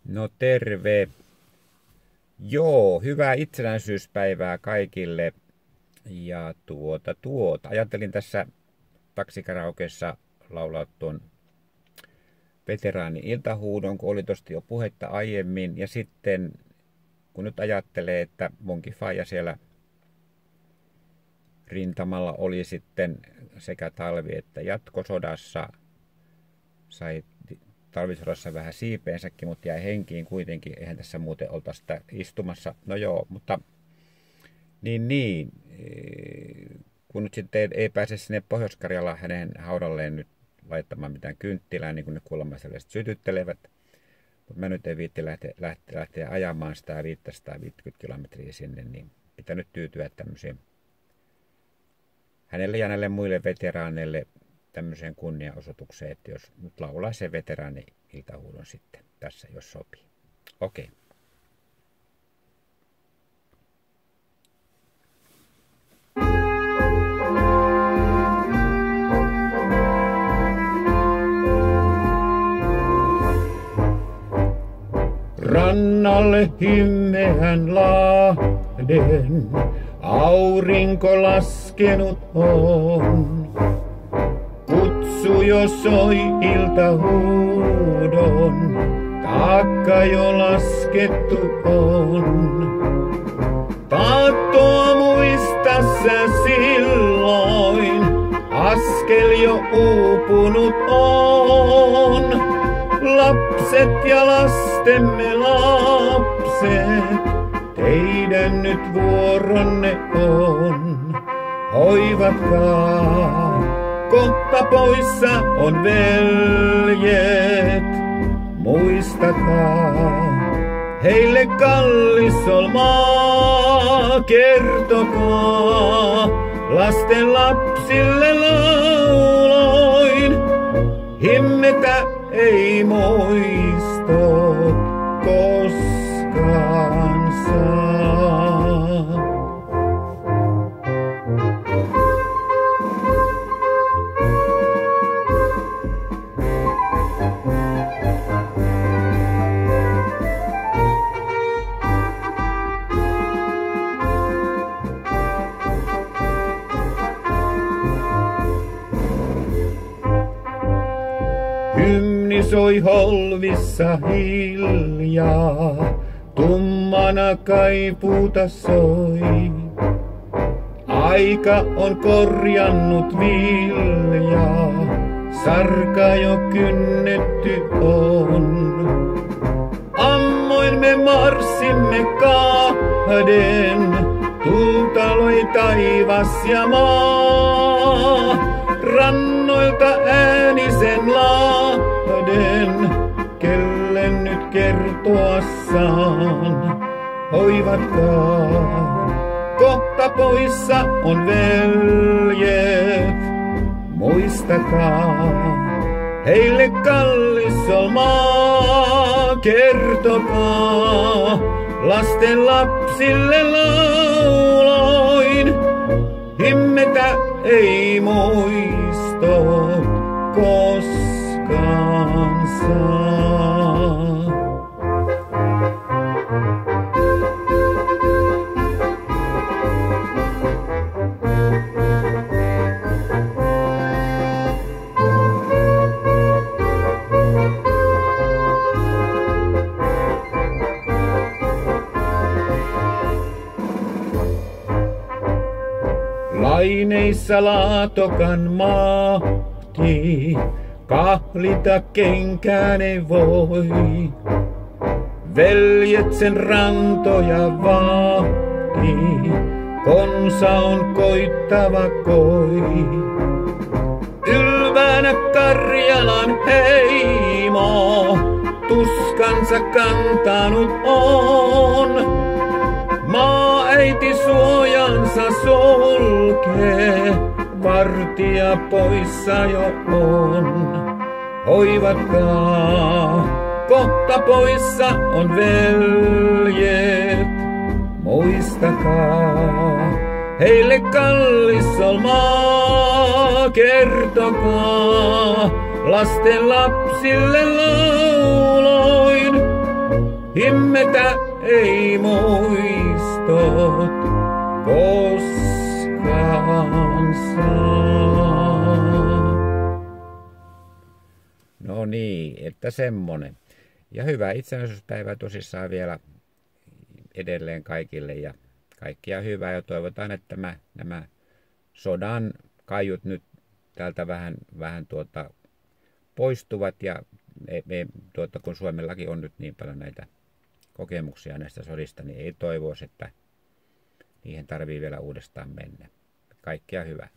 No terve. Joo, hyvää itsenäisyyspäivää kaikille. Ja ajattelin tässä taksikaraokeessa laulaa tuon veteraani-iltahuudon, kun oli tosta jo puhetta aiemmin. Ja sitten, kun nyt ajattelee, että munkin faija siellä rintamalla oli sitten sekä talvi- että jatkosodassa, sai talvisodassa vähän siipeensäkin, mutta jäi henkiin kuitenkin. Eihän tässä muuten oltaisi sitä istumassa. No joo, mutta kun nyt sitten ei pääse sinne Pohjois-Karjalaan hänen haudalleen nyt laittamaan mitään kynttilää, niin kuin ne kuulemma sellaiset sytyttelevät. Mutta mä nyt en viitti lähteä ajamaan sitä 550 kilometriä sinne, niin pitää nyt tyytyä tämmöiseen hänelle ja näille muille veteraaneille tämmöiseen kunniaosoitukseen, että jos nyt laulaa se veteraani-iltahuudon sitten tässä, jos sopii. Okei. Rannalle himmeän lahden, aurinko laskenut on. Kutsu jo soi iltahuudon, taakka jo laskettu on. Taattoa muista sä silloin, askel jo uupunut on. Lapset ja lastemme lapset, teidän nyt vuoronne on. Hoivatkaa, kohta poissa on veljet. Muistakaa, heille kallis ol maa. Kertokaa, lasten lapsille lauloin. Himmetä ei muistot koskaan saa. Hymni soi holvissa hiljaa, tummana kaipuuta soi. Aika on korjannut viljaa, sarka jo kynnetty on. Ammoin me marssimme kahden, tulta loi taivas ja maa. Rannoilta äänisen lahden, kelle nyt kertoa saan. Hoivatkaa, kohta poissa on veljet. Muistakaa, heille kallis ol maa. Kertokaa, lasten lapsille lauloin. Himmetä ei muistot koskaan saa. Laineissa laatokan mahti, kahlita kenkään ei voi. Veljet sen rantoja vahti, konsa on koittava koi. Ylväänä Karjalan heimo, tuskansa kantanut on. Maa-äiti suojansa sulkee, vartija poissa jo on. Hoivatkaa, kohta poissa on veljet. Muistakaa, heille kallis ol maa. Kertokaa, lasten lapsille lauloin. ei muistot koskaan saa. No niin, että semmonen. Ja hyvää itsenäisyyspäivää tosissaan vielä edelleen kaikille ja kaikkia hyvää ja toivotaan, että nämä sodan kaiut nyt täältä vähän poistuvat ja kun Suomellakin on nyt niin paljon näitä kokemuksia näistä sodista, niin ei toivoisi, että niihin tarvii vielä uudestaan mennä. Kaikkea hyvää.